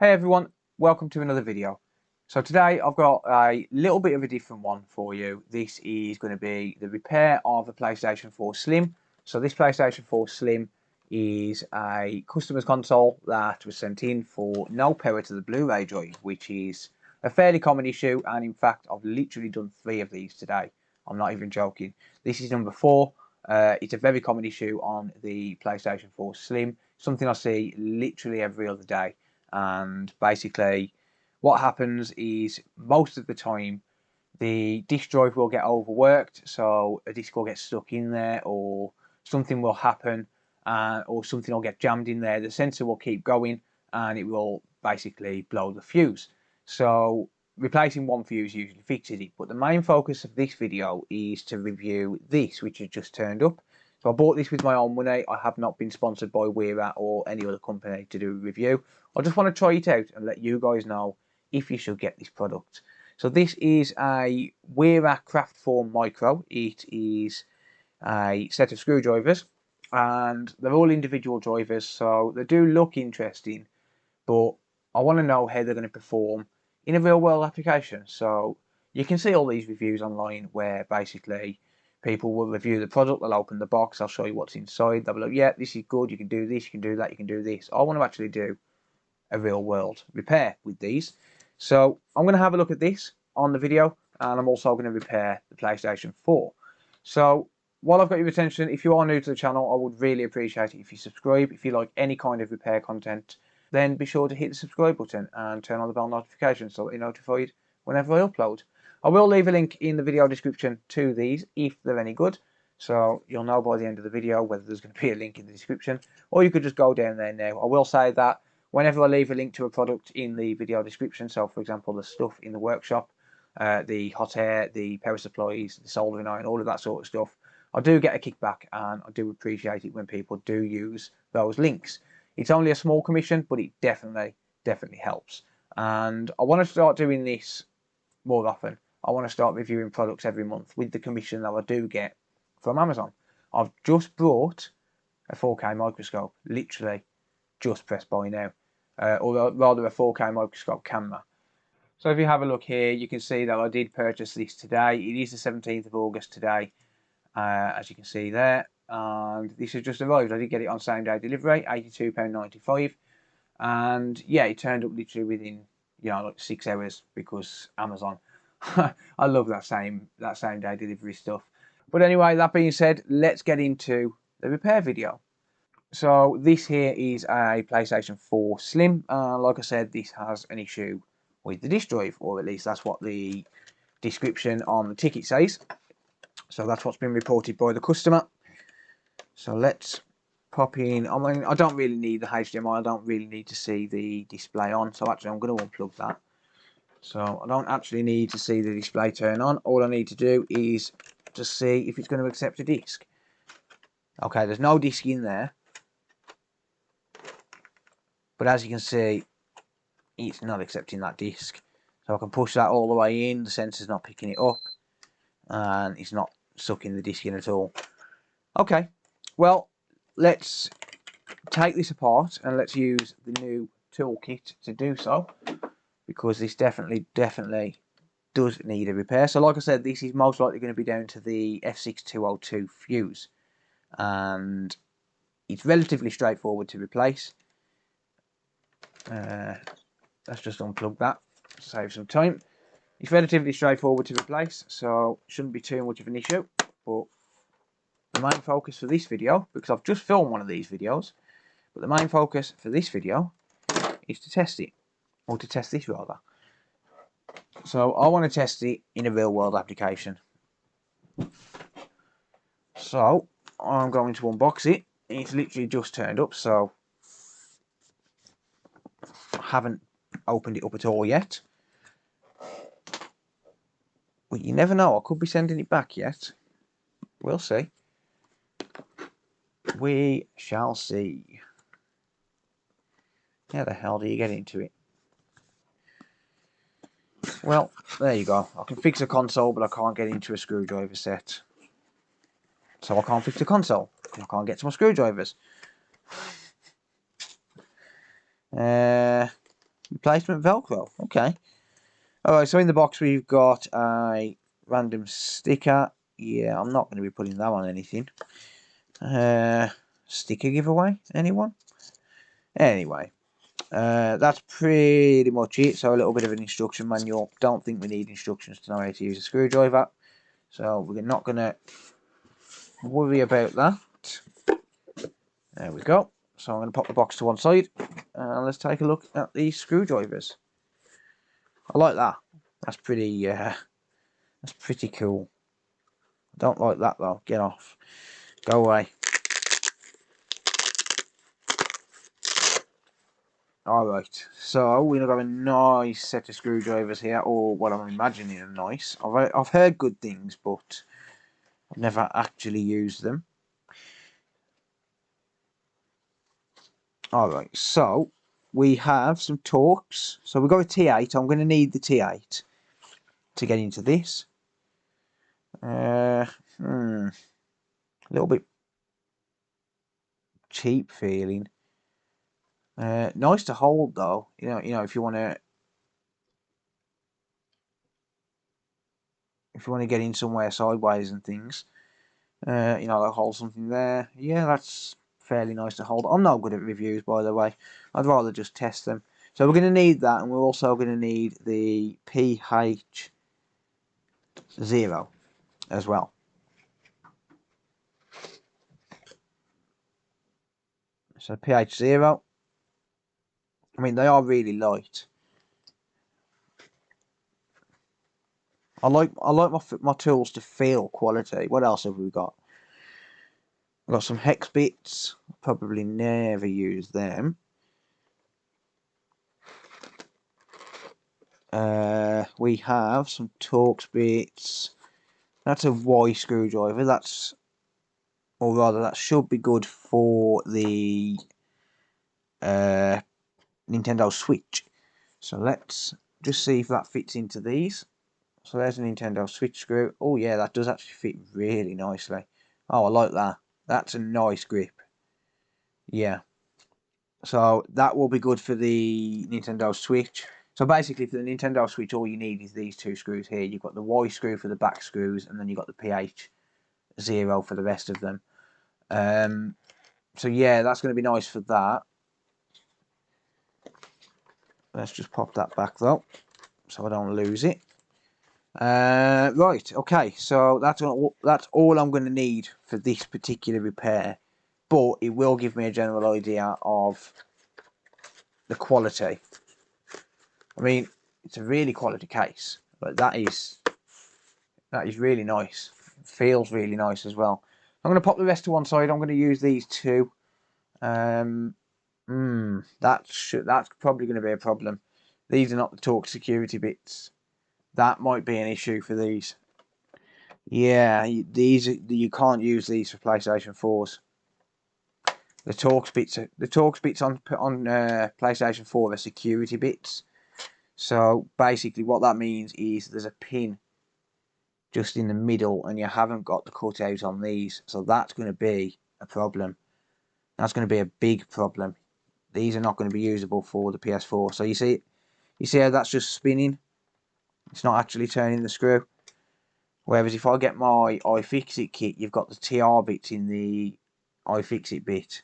Hey everyone, welcome to another video. So today I've got a little bit of a different one for you. This is going to be the repair of the PlayStation 4 Slim. So this PlayStation 4 Slim is a customer's console that was sent in for no power to the Blu-ray drive, which is a fairly common issue, and in fact I've literally done 3 of these today. I'm not even joking. This is number 4. It's a very common issue on the PlayStation 4 Slim, something I see literally every other day. And basically what happens is most of the time the disk drive will get overworked, so a disk will get stuck in there, or something will happen, or something will get jammed in there. The sensor will keep going and it will basically blow the fuse. So replacing one fuse usually fixes it, but the main focus of this video is to review this, which has just turned up. So I bought this with my own money. I have not been sponsored by Wera or any other company to do a review. I just want to try it out and let you guys know if you should get this product. So this is a Wera Kraftform Micro. It is a set of screwdrivers and they're all individual drivers, so they do look interesting, but I want to know how they're going to perform in a real world application. So you can see all these reviews online where basically people will review the product, they'll open the box, they'll show you what's inside, they'll be like, yeah, this is good, you can do this, you can do that, you can do this. I want to actually do a real world repair with these. So I'm going to have a look at this on the video, and I'm also going to repair the PlayStation 4. So while I've got your attention, if you are new to the channel, I would really appreciate it if you subscribe. If you like any kind of repair content, then be sure to hit the subscribe button and turn on the bell notification so that you're notified whenever I upload. I will leave a link in the video description to these if they're any good, so you'll know by the end of the video whether there's going to be a link in the description, or you could just go down there now. I will say that whenever I leave a link to a product in the video description, so for example the stuff in the workshop, the hot air, the power supplies, the soldering iron, all of that sort of stuff, I do get a kickback, and I do appreciate it when people do use those links. It's only a small commission, but it definitely helps. And I want to start doing this more often. I want to start reviewing products every month with the commission that I do get from Amazon. I've just bought a 4K microscope, literally just pressed buy now, or rather a 4K microscope camera. So if you have a look here, you can see that I did purchase this today. It is the 17th of August today, as you can see there, and this has just arrived. I did get it on same day delivery, £82.95, and yeah, it turned up literally within, you know, like 6 hours, because Amazon. I love that same day delivery stuff. But anyway, that being said, let's get into the repair video. So this here is a PlayStation 4 Slim. Like I said, this has an issue with the disk drive, or at least that's what the description on the ticket says. So that's what's been reported by the customer. So let's pop in. I mean, I don't really need the HDMI. I don't really need to see the display on. So actually, I'm going to unplug that. So I don't actually need to see the display turn on. All I need to do is to see if it's going to accept a disc. Okay, there's no disc in there. But as you can see, it's not accepting that disc. So I can push that all the way in. The sensor's not picking it up. And it's not sucking the disc in at all. Okay, well, let's take this apart and let's use the new toolkit to do so, because this definitely does need a repair. So like I said, this is most likely going to be down to the F6202 fuse, and it's relatively straightforward to replace. Let's just unplug that, save some time. It's relatively straightforward to replace, so shouldn't be too much of an issue. But the main focus for this video, because I've just filmed one of these videos, but the main focus for this video is to test it, or to test this rather. So I want to test it in a real world application. So I'm going to unbox it. It's literally just turned up, so I haven't opened it up at all yet. Well, you never know, I could be sending it back yet. We'll see. We shall see. How the hell do you get into it? Well, there you go. I can fix a console, but I can't get into a screwdriver set. So I can't fix the console. I can't get to my screwdrivers. Repair replacement Velcro. Okay. Alright, so in the box we've got a random sticker. Yeah, I'm not going to be putting that on anything. Sticker giveaway? Anyone? Anyway, that's pretty much it. So a little bit of an instruction manual. Don't think we need instructions to know how to use a screwdriver. So we're not going to worry about that. There we go. So I'm going to pop the box to one side. And let's take a look at these screwdrivers. I like that. That's pretty cool. I don't like that though. Get off. Go away. Alright, so we're going to have a nice set of screwdrivers here, or what I'm imagining are nice. I've heard good things, but I've never actually used them. Alright, so we have some Torx. So we've got a T8. I'm going to need the T8 to get into this. A little bit cheap feeling. Nice to hold though. You know, if you want to get in somewhere sideways and things. You know, like hold something there. Yeah, that's fairly nice to hold. I'm not good at reviews, by the way. I'd rather just test them. So we're going to need that, and we're also going to need the pH 0 as well. So pH 0. I mean, they are really light. I like my tools to feel quality. What else have we got? We've got some hex bits. Probably never use them. We have some Torx bits. That's a Y screwdriver. Or rather, that should be good for the Nintendo Switch. So let's just see if that fits into these. So there's a Nintendo Switch screw. Oh yeah, that does actually fit really nicely. Oh, I like that. That's a nice grip. Yeah. So that will be good for the Nintendo Switch. So basically for the Nintendo Switch, all you need is these two screws here. You've got the Y screw for the back screws, and then you've got the pH 0 for the rest of them. So yeah, that's going to be nice for that. Let's just pop that back though, so I don't lose it. Right, okay, so that's all I'm going to need for this particular repair, but it will give me a general idea of the quality. I mean, it's a really quality case, but that is really nice. It feels really nice as well. I'm going to pop the rest to one side. I'm going to use these two. That's probably going to be a problem. These are not the Torx security bits. That might be an issue for these. Yeah, you can't use these for PlayStation 4s. The Torx bits on PlayStation 4 are security bits. So basically, what that means is there's a pin just in the middle, and you haven't got the cutout on these. So that's going to be a problem. That's going to be a big problem. These are not going to be usable for the PS4. So you see how that's just spinning? It's not actually turning the screw. Whereas if I get my iFixit kit, you've got the TR bits in the iFixit bit.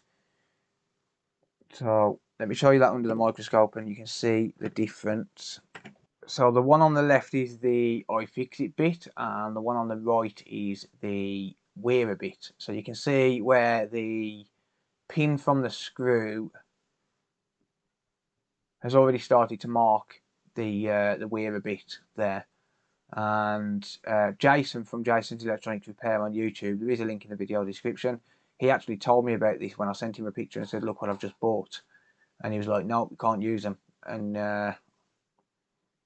So let me show you that under the microscope and you can see the difference. So the one on the left is the iFixit bit and the one on the right is the Wera bit. So you can see where the pin from the screw has already started to mark the Wera bit there. And Jason from Jason's Electronics Repair on YouTube, there is a link in the video description. He actually told me about this when I sent him a picture and said, look what I've just bought. And he was like, no, we can't use them. And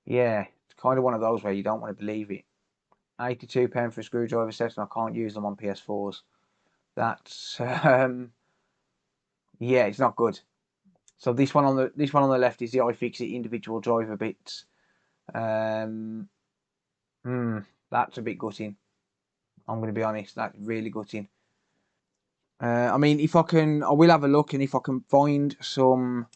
yeah, it's kind of one of those where you don't want to believe it. £82 for a screwdriver set, and I can't use them on PS4s. That's yeah, it's not good. So this one on the left is the iFixit individual driver bits. That's a bit gutting. I'm going to be honest, that's really gutting. I mean, I will have a look, and if I can find some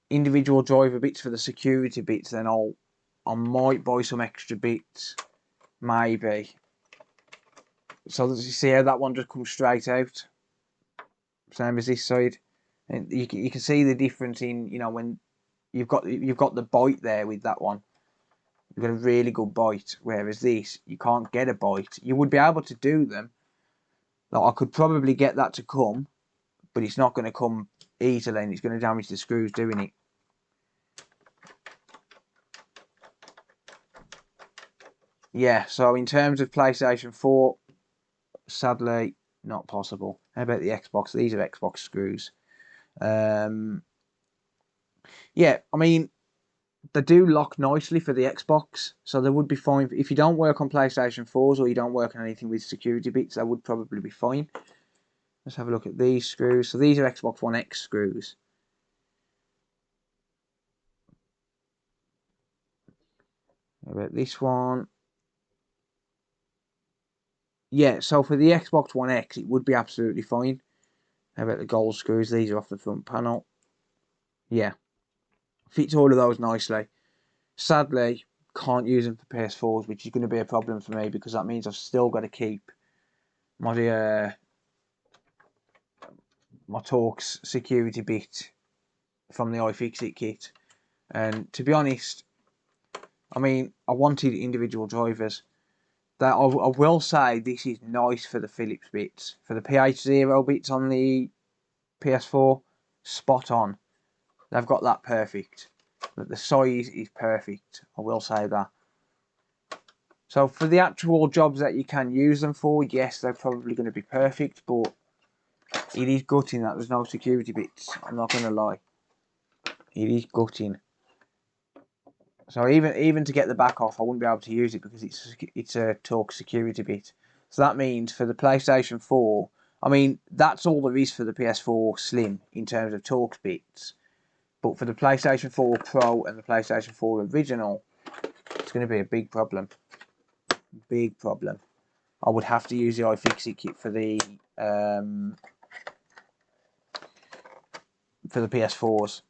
individual driver bits for the security bits, then I might buy some extra bits, maybe. So you see how that one just comes straight out, same as this side, and you can see the difference in, you know, when you've got the bite there with that one. You've got a really good bite, whereas this, you can't get a bite. You would be able to do them. Like, I could probably get that to come, but it's not going to come easily, and it's going to damage the screws doing it. Yeah, so in terms of PlayStation 4, sadly, not possible. How about the Xbox? These are Xbox screws. Yeah, I mean, they do lock nicely for the Xbox, so they would be fine. If you don't work on PlayStation 4s or you don't work on anything with security bits, they would probably be fine. Let's have a look at these screws. So these are Xbox One X screws. How about this one? Yeah, so for the Xbox One X, it would be absolutely fine. How about the gold screws? These are off the front panel. Yeah, fits all of those nicely. Sadly, can't use them for PS4s, which is going to be a problem for me because that means I've still got to keep my my Torx security bit from the iFixit kit. And to be honest, I mean, I wanted individual drivers. That I will say this is nice for the Philips bits. For the PH0 bits on the PS4, spot on. They've got that perfect. The size is perfect. I will say that. So for the actual jobs that you can use them for, yes, they're probably going to be perfect, but it is gutting that there's no security bits. I'm not going to lie. It is gutting. So even to get the back off, I wouldn't be able to use it because it's a Torx security bit. So that means for the PlayStation 4, I mean, that's all there is for the PS4 Slim in terms of Torx bits. But for the PlayStation 4 Pro and the PlayStation 4 Original, it's going to be a big problem. Big problem. I would have to use the iFixit kit for the PS4s.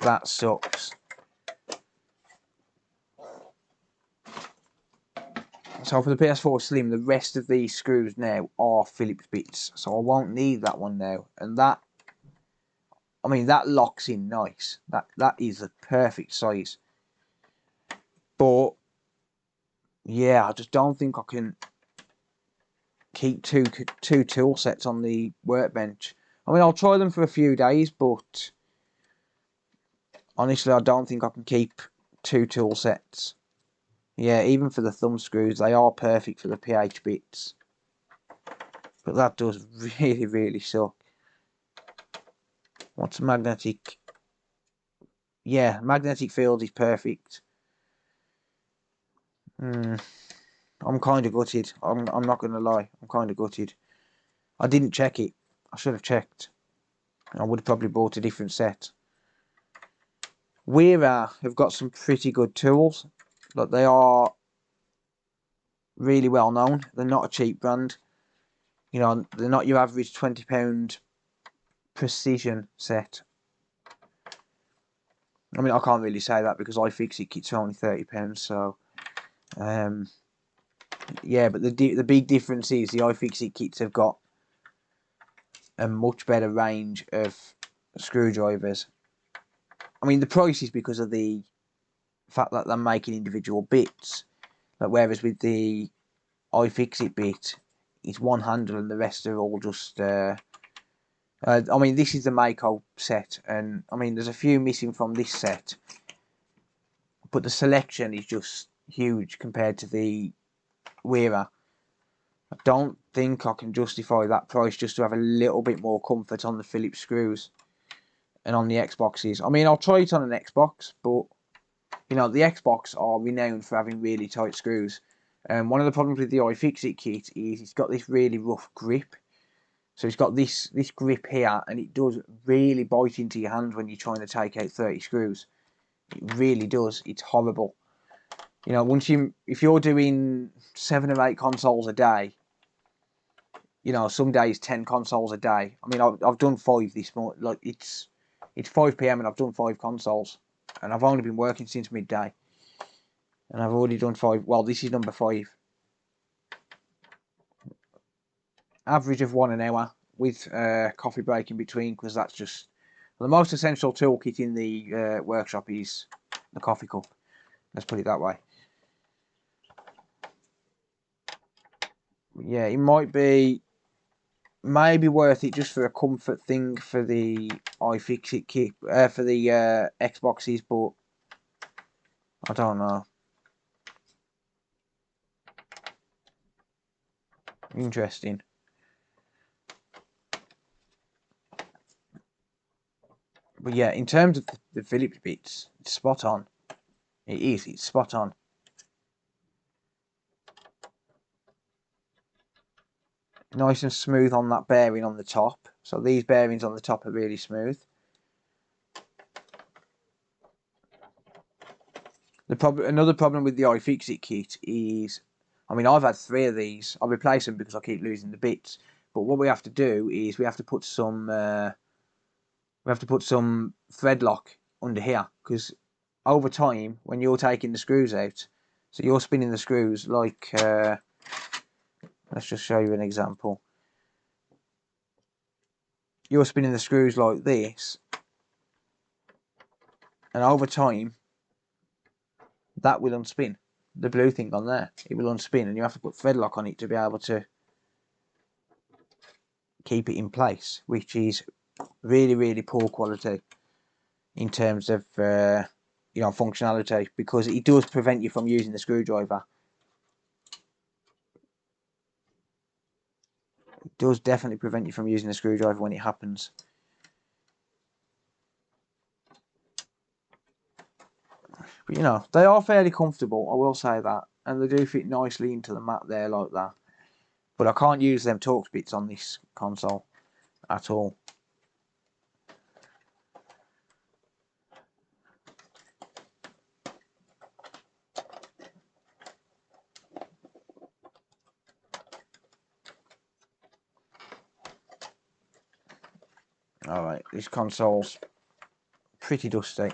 That sucks. So for the PS4 Slim, the rest of these screws now are Phillips bits, so I won't need that one now. And that, I mean, that locks in nice. That is the perfect size. But yeah, I just don't think I can keep two tool sets on the workbench. I mean, I'll try them for a few days, but honestly, I don't think I can keep two tool sets. Yeah, even for the thumb screws, they are perfect for the PH bits. But that does really, really suck. What's magnetic? Yeah, magnetic field is perfect. I'm kind of gutted. I'm not going to lie. I'm kind of gutted. I didn't check it. I should have checked. I would have probably bought a different set. Wera have got some pretty good tools. But they are really well known. They're not a cheap brand. You know, they're not your average £20 precision set. I mean, I can't really say that because iFixit kits are only £30. So, yeah. But the big difference is the iFixit kits have got a much better range of screwdrivers. I mean, the price is because of the fact that they're making individual bits. Like, whereas with the iFixit bit, it's one handle and the rest are all just. I mean, this is the Mako set, and I mean, there's a few missing from this set, but the selection is just huge compared to the Wera. I don't think I can justify that price just to have a little bit more comfort on the Phillips screws and on the Xboxes. I mean, I'll try it on an Xbox, but you know, the Xbox are renowned for having really tight screws. And one of the problems with the iFixit kit is it's got this really rough grip. So it's got this grip here, and it does really bite into your hand when you're trying to take out 30 screws. It really does. It's horrible. You know, if you're doing 7 or 8 consoles a day, you know, some days 10 consoles a day. I mean, I've done 5 this morning. Like, it's It's 5 PM and I've done 5 consoles. And I've only been working since midday. And I've already done 5. Well, this is number 5. Average of 1 an hour with coffee break in between, because that's just the most essential toolkit in the workshop is the coffee cup. Let's put it that way. Yeah, it might be maybe worth it just for a comfort thing for the iFixit kit, for the Xboxes, but I don't know. Interesting. But yeah, in terms of the Philips bits, it's spot on. It is, it's spot on. Nice and smooth on that bearing on the top. So these bearings on the top are really smooth. Another problem with the iFixit kit is, I mean, I've had 3 of these. I replace them because I keep losing the bits. But what we have to do is we have to put some thread lock under here, because over time, when you're taking the screws out, so you're spinning the screws like, let's just show you an example. You're spinning the screws like this, and over time, that will unspin. The blue thing on there, it will unspin, and you have to put thread lock on it to be able to keep it in place, which is really, really poor quality in terms of you know, functionality, because it does prevent you from using the screwdriver. It does definitely prevent you from using the screwdriver when it happens. But you know, they are fairly comfortable, I will say that, and they do fit nicely into the mat there like that. But I can't use them Torx bits on this console at all. Alright, this console's pretty dusty.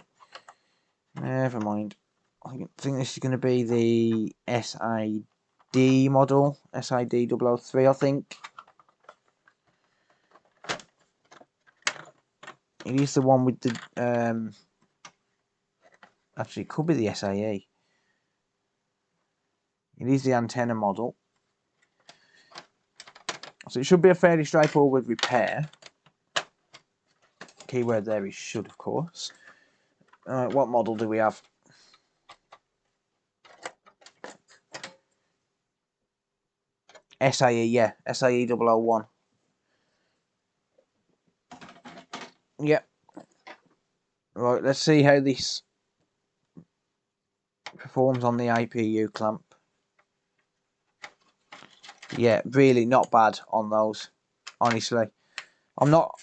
Never mind. I think this is going to be the SID model, SID 003, I think. It is the one with the, actually it could be the SAE. It is the antenna model. So it should be a fairly straightforward repair. Keyword there is should, of course. What model do we have? SAE, yeah, SAE 001. Yep. Right, let's see how this performs on the APU clamp. Yeah, really not bad on those, honestly. I'm not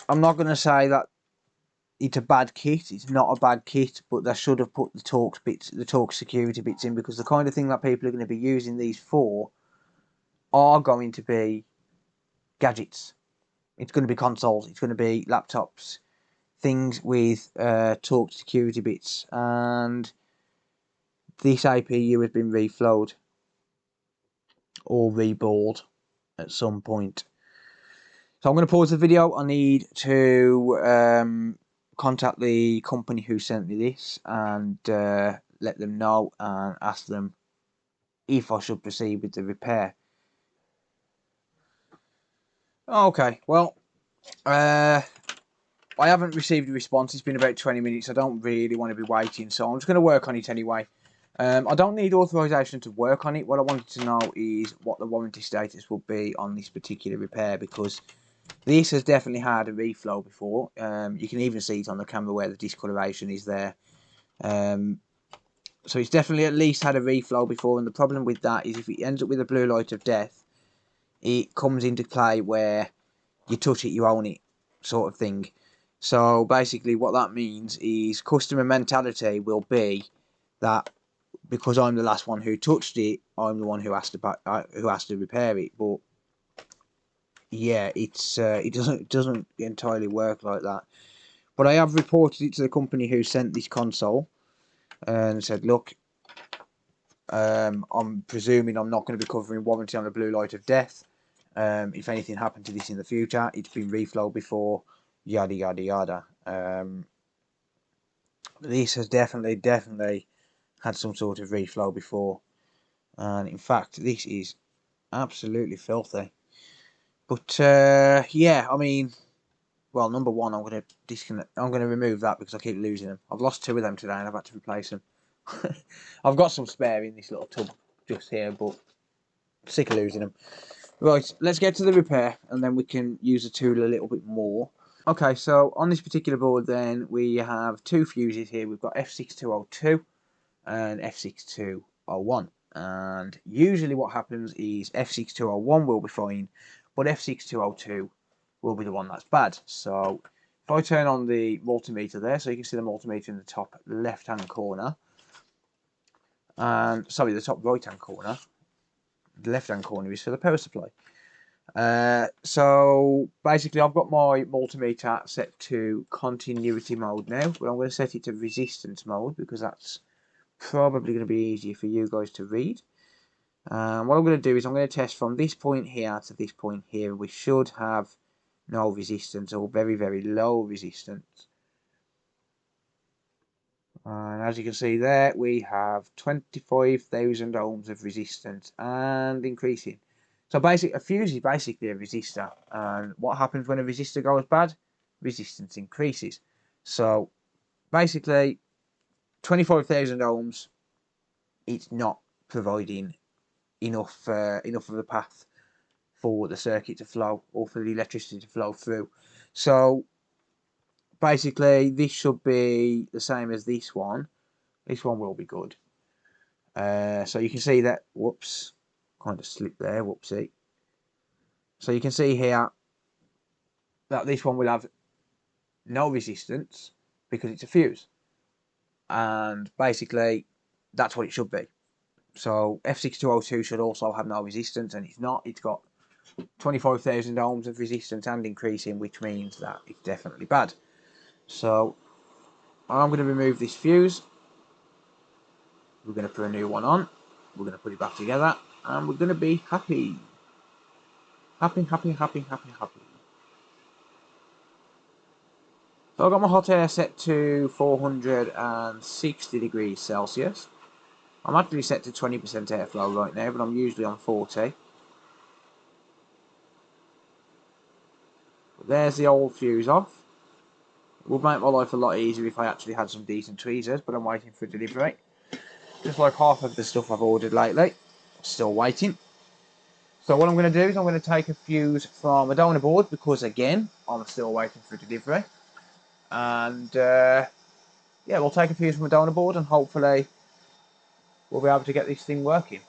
going to say that it's a bad kit. It's not a bad kit, but they should have put the Torx bits, the Torx security bits in, because the kind of thing that people are going to be using these for are going to be gadgets. It's going to be consoles. It's going to be laptops, things with Torx security bits, and this APU has been reflowed or reballed at some point. So I'm going to pause the video. I need to contact the company who sent me this and let them know and ask them if I should proceed with the repair. Okay, well, I haven't received a response. It's been about 20 minutes. I don't really want to be waiting, so I'm just going to work on it anyway. I don't need authorization to work on it. What I wanted to know is what the warranty status will be on this particular repair, because this has definitely had a reflow before. You can even see it on the camera where the discoloration is there. So it's definitely at least had a reflow before, and the problem with that is if it ends up with a blue light of death, it comes into play where you touch it, you own it, sort of thing. So basically what that means is customer mentality will be that because I'm the last one who touched it, I'm the one who has to repair it. But yeah, it doesn't entirely work like that. But I have reported it to the company who sent this console and said, look, I'm presuming I'm not going to be covering warranty on the blue light of death. If anything happened to this in the future, it's been reflowed before, yada yada yada. This has definitely had some sort of reflow before, and in fact, this is absolutely filthy. But yeah, I mean, well, number one, I'm going to disconnect. I'm going to remove that because I keep losing them. I've lost 2 of them today, and I've had to replace them. I've got some spare in this little tub just here, but I'm sick of losing them. Right, let's get to the repair, and then we can use the tool a little bit more. Okay, so on this particular board, then we have 2 fuses here. We've got F6202 and F6201. And usually what happens is F6201 will be fine, but F6202 will be the one that's bad. So if I turn on the multimeter there, so you can see the multimeter in the top left-hand corner, and sorry, the top right-hand corner. The left-hand corner is for the power supply. So basically I've got my multimeter set to continuity mode now, but I'm going to set it to resistance mode because that's probably going to be easier for you guys to read. What I'm going to do is I'm going to test from this point here to this point here. We should have no resistance or very, very low resistance. And as you can see there, we have 25,000 ohms of resistance and increasing. So basically, a fuse is basically a resistor. And what happens when a resistor goes bad? Resistance increases. So basically, 25,000 ohms, it's not providing enough enough of a path for the circuit to flow or for the electricity to flow through. So basically, this should be the same as this one. This one will be good. So you can see that, whoops, kind of slipped there, whoopsie. So you can see here that this one will have no resistance because it's a fuse. And basically, that's what it should be. So F6202 should also have no resistance, and it's not. It's got 25,000 ohms of resistance and increasing, which means that it's definitely bad. So I'm going to remove this fuse. We're going to put a new one on. We're going to put it back together, and we're going to be happy. Happy. So I've got my hot air set to 460 degrees Celsius. I'm actually set to 20% airflow right now, but I'm usually on 40. But there's the old fuse off. It would make my life a lot easier if I actually had some decent tweezers, but I'm waiting for delivery. Just like half of the stuff I've ordered lately. Still waiting. So what I'm going to do is I'm going to take a fuse from a donor board because, again, I'm still waiting for delivery. And, yeah, we'll take a fuse from a donor board and hopefully we'll be able to get this thing working.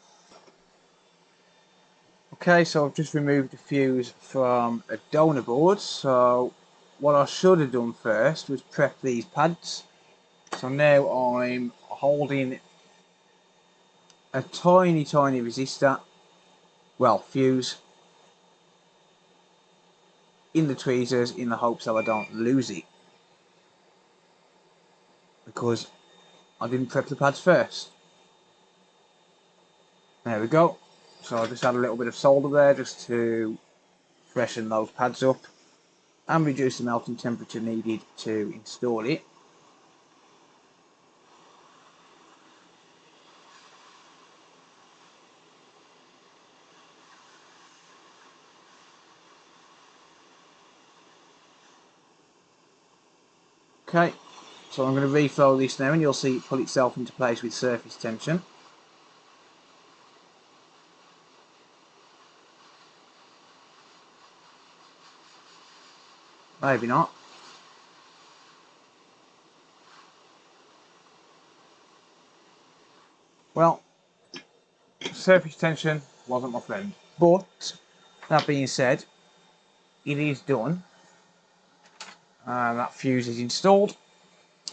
Okay, so I've just removed the fuse from a donor board. So what I should have done first was prep these pads. So now I'm holding a tiny resistor, well, fuse, in the tweezers in the hopes that I don't lose it, because I didn't prep the pads first. There we go. So I just add a little bit of solder there just to freshen those pads up and reduce the melting temperature needed to install it. Okay, so I'm going to reflow this now and you'll see it pull itself into place with surface tension. Maybe not. Well, surface tension wasn't my friend. But, that being said, it is done. And that fuse is installed.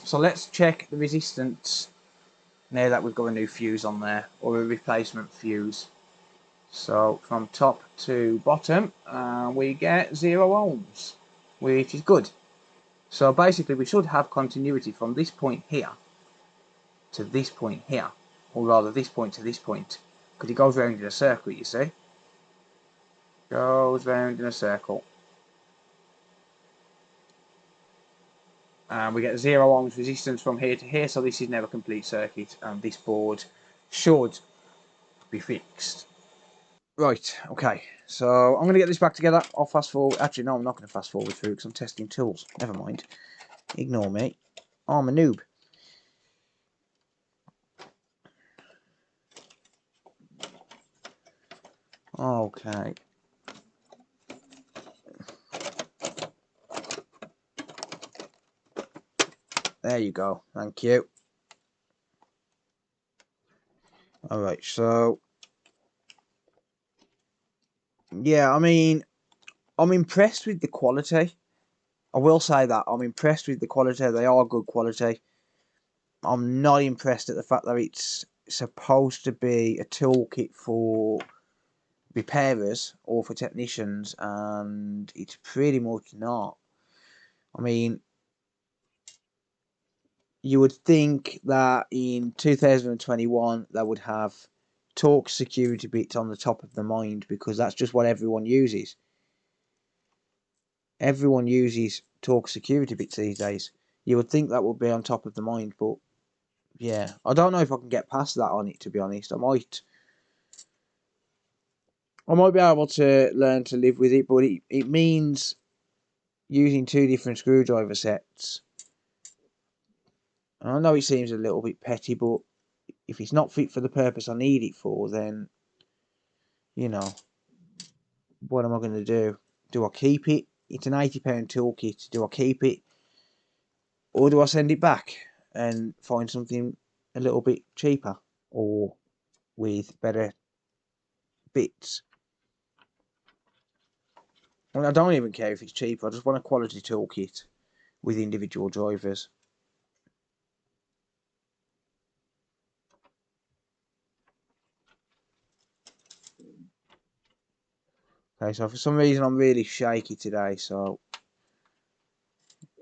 So let's check the resistance now that we've got a new fuse on there, or a replacement fuse. So from top to bottom, we get 0 ohms, which is good. So basically we should have continuity from this point here to this point here, or rather this point to this point, because it goes round in a circle, you see. Goes round in a circle. And we get 0 ohms resistance from here to here, so this is now a complete circuit, and this board should be fixed. Right, okay, so I'm going to get this back together. I'll fast forward. Actually, no, I'm not going to fast forward through because I'm testing tools. Never mind. Ignore me. I'm a noob. Okay. There you go. Thank you. Alright, so yeah, I mean, I'm impressed with the quality. I will say that. I'm impressed with the quality. They are good quality. I'm not impressed at the fact that it's supposed to be a toolkit for repairers or for technicians, and it's pretty much not. I mean, you would think that in 2021 they would have torque security bits on the top of the mind, because that's just what everyone uses. Everyone uses torque security bits these days. You would think that would be on top of the mind, but yeah, I don't know if I can get past that on it, to be honest. I might be able to learn to live with it, but it means using 2 different screwdriver sets. And I know it seems a little bit petty, but if it's not fit for the purpose I need it for, then, you know, what am I going to do? Do I keep it? It's an £80 toolkit. Do I keep it? Or do I send it back and find something a little bit cheaper or with better bits? Well, I don't even care if it's cheaper. I just want a quality toolkit with individual drivers. Okay, so for some reason I'm really shaky today, so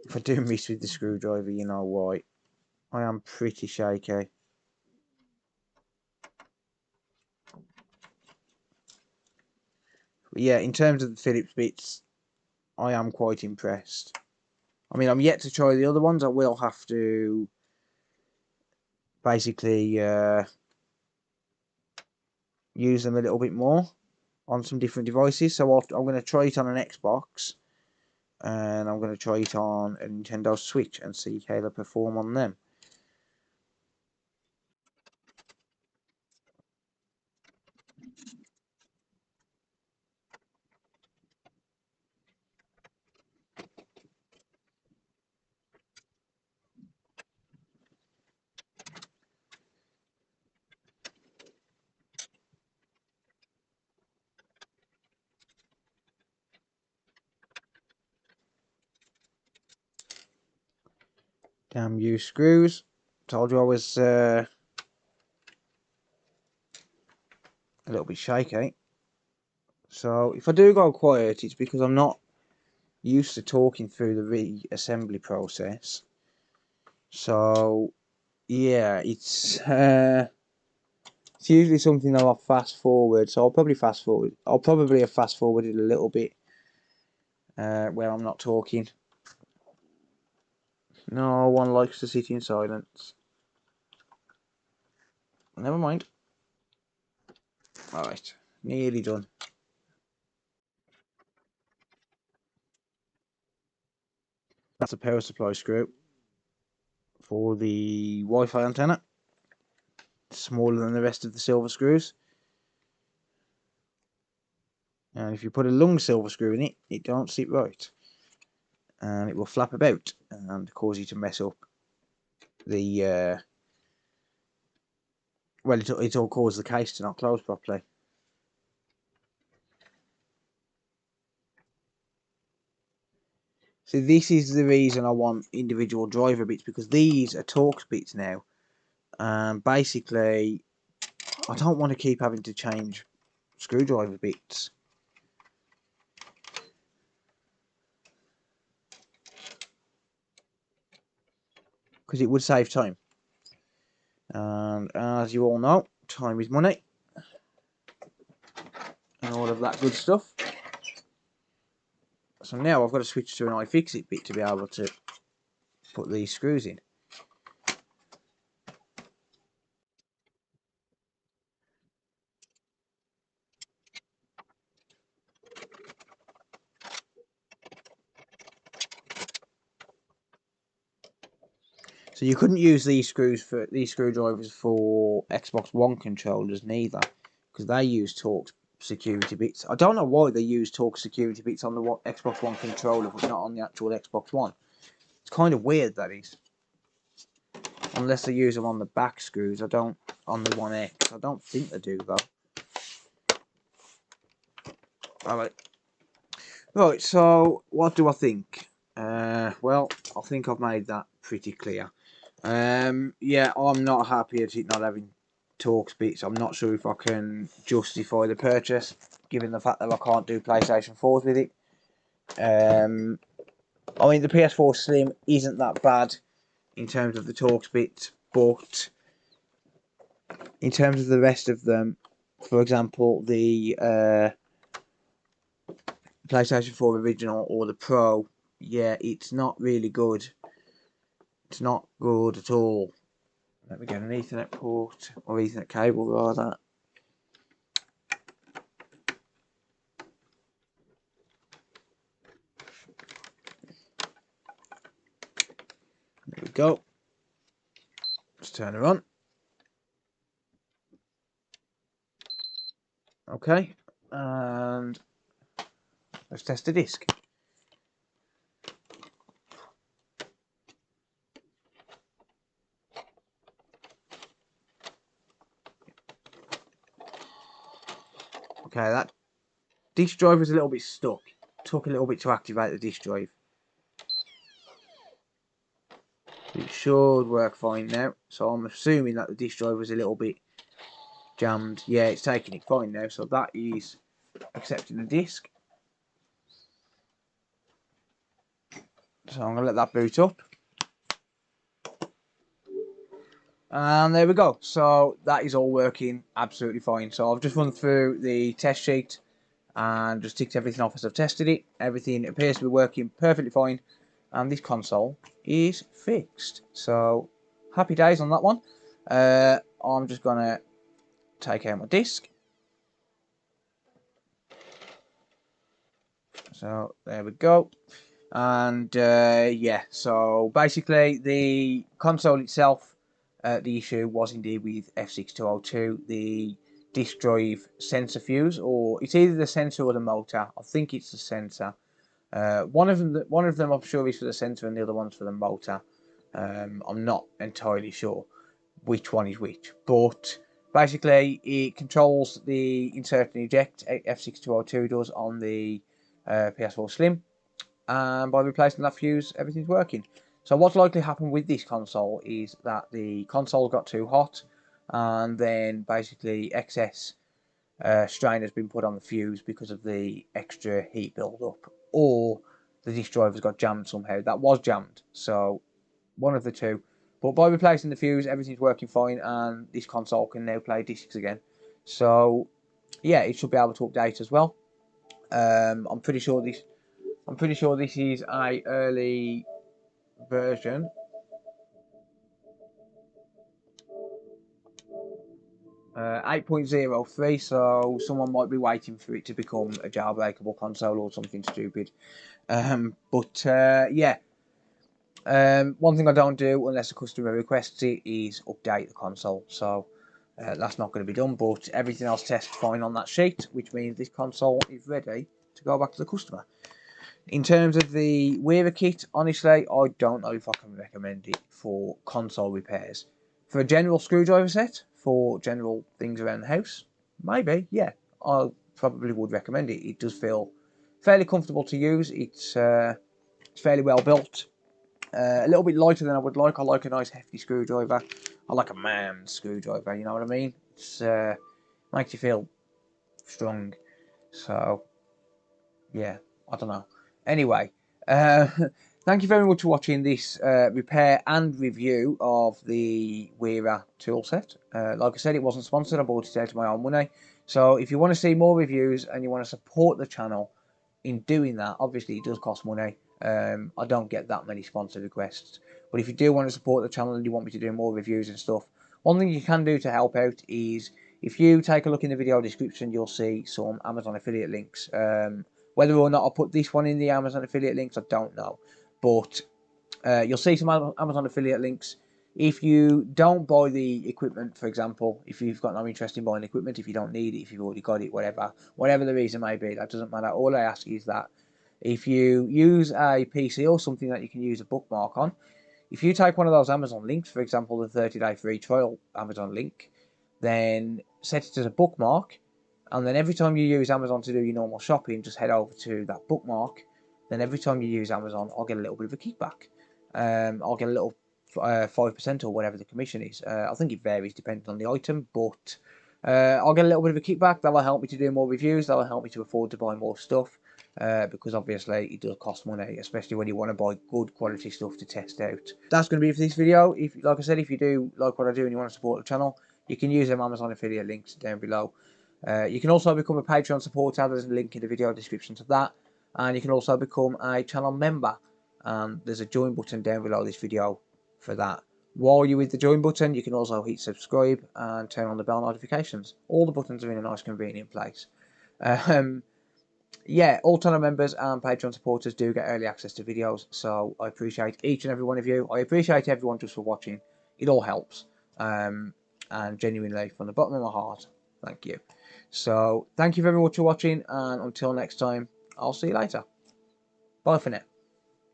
if I do miss with the screwdriver, you know why. I am pretty shaky. But yeah, in terms of the Phillips bits, I am quite impressed. I mean, I'm yet to try the other ones. I will have to basically use them a little bit more on some different devices. So I'm going to try it on an Xbox, and I'm going to try it on a Nintendo Switch and see how they perform on them. Damn you screws. Told you I was a little bit shaky. So if I do go quiet, it's because I'm not used to talking through the reassembly process. So yeah, it's usually something that I'll fast forward. So I'll probably fast forward. I'll probably have fast forwarded a little bit where I'm not talking. No one likes to sit in silence. Never mind. Alright, nearly done. That's a power supply screw for the Wi-Fi antenna. Smaller than the rest of the silver screws. And if you put a long silver screw in it, it don't sit right. And it will flap about and cause you to mess up the well, it'll cause the case to not close properly. So this is the reason I want individual driver bits, because these are Torx bits now. Basically, I don't want to keep having to change screwdriver bits. Because it would save time. And as you all know, time is money. And all of that good stuff. So now I've got to switch to an iFixit bit to be able to put these screws in. So you couldn't use these screwdrivers for Xbox One controllers neither, because they use Torx security bits. I don't know why they use Torx security bits on the Xbox One controller, but not on the actual Xbox One. It's kind of weird, that is. Unless they use them on the back screws, on the One X. I don't think they do though. Alright. Right, so what do I think? Well, I think I've made that pretty clear. Yeah, I'm not happy at it not having Torx bits. I'm not sure if I can justify the purchase, given the fact that I can't do PlayStation 4s with it. I mean, the PS4 Slim isn't that bad in terms of the Torx bits, but in terms of the rest of them, for example, the PlayStation 4 Original or the Pro, yeah, it's not really good. It's not good at all. Let me get an Ethernet port, or Ethernet cable rather. There we go. Let's turn her on. Okay, and let's test the disc. Okay, that disk drive was a little bit stuck. Took a little bit to activate the disk drive. It should work fine now. So I'm assuming that the disk drive was a little bit jammed. Yeah, it's taking it fine now. So that is accepting the disk. So I'm going to let that boot up. And there we go. So that is all working absolutely fine. So I've just run through the test sheet and just ticked everything off as I've tested it. Everything appears to be working perfectly fine. And this console is fixed. So happy days on that one. I'm just going to take out my disc. So there we go. And yeah, so basically the console itself, the issue was indeed with F6202, the disk drive sensor fuse, or it's either the sensor or the motor. I think it's the sensor. One of them I'm sure is for the sensor, and the other one's for the motor. I'm not entirely sure which one is which, but basically it controls the insert and eject. F6202 does on the PS4 Slim. And by replacing that fuse, everything's working. So what's likely happened with this console is that the console got too hot, and then basically excess strain has been put on the fuse because of the extra heat build-up, or the disk drive has got jammed somehow. That was jammed, so one of the two. But by replacing the fuse, everything's working fine, and this console can now play discs again. So yeah, it should be able to update as well. I'm pretty sure this is a early version. 8.03, so someone might be waiting for it to become a jailbreakable console or something stupid. Yeah, one thing I don't do unless a customer requests it is update the console. So that's not going to be done, but everything else tests fine on that sheet, which means this console is ready to go back to the customer. In terms of the Wera kit, honestly, I don't know if I can recommend it for console repairs. For a general screwdriver set, for general things around the house, maybe, yeah, I probably would recommend it. It does feel fairly comfortable to use. It's fairly well built. A little bit lighter than I would like. I like a nice hefty screwdriver. I like a man's screwdriver, you know what I mean? It's makes you feel strong. So yeah, I don't know. Anyway, thank you very much for watching this repair and review of the Wera toolset. Like I said, it wasn't sponsored. I bought it out of my own money. So if you want to see more reviews and you want to support the channel in doing that, obviously it does cost money. I don't get that many sponsor requests. But if you do want to support the channel and you want me to do more reviews and stuff, one thing you can do to help out is if you take a look in the video description, you'll see some Amazon affiliate links. Whether or not I'll put this one in the Amazon affiliate links, I don't know. But you'll see some Amazon affiliate links. If you don't buy the equipment, for example, if you've got no interest in buying equipment, if you don't need it, if you've already got it, whatever the reason may be, that doesn't matter. All I ask is that if you use a PC or something that you can use a bookmark on, if you take one of those Amazon links, for example, the 30-day free trial Amazon link, then set it as a bookmark, and then every time you use Amazon to do your normal shopping, just head over to that bookmark. Then every time you use Amazon, I'll get a little bit of a kickback. I'll get a little 5% or whatever the commission is. I think it varies depending on the item, but I'll get a little bit of a kickback. That will help me to do more reviews. That will help me to afford to buy more stuff. Because obviously it does cost money, especially when you want to buy good quality stuff to test out. That's going to be it for this video. If, like I said, if you do like what I do and you want to support the channel, you can use them Amazon affiliate links down below. You can also become a Patreon supporter. There's a link in the video description to that. And you can also become a channel member. There's a join button down below this video for that. While you're with the join button, you can also hit subscribe and turn on the bell notifications. All the buttons are in a nice convenient place. Yeah, all channel members and Patreon supporters do get early access to videos, so I appreciate each and every one of you. I appreciate everyone just for watching. It all helps. And genuinely, from the bottom of my heart, thank you. So, thank you very much for watching, and until next time, I'll see you later. Bye for now.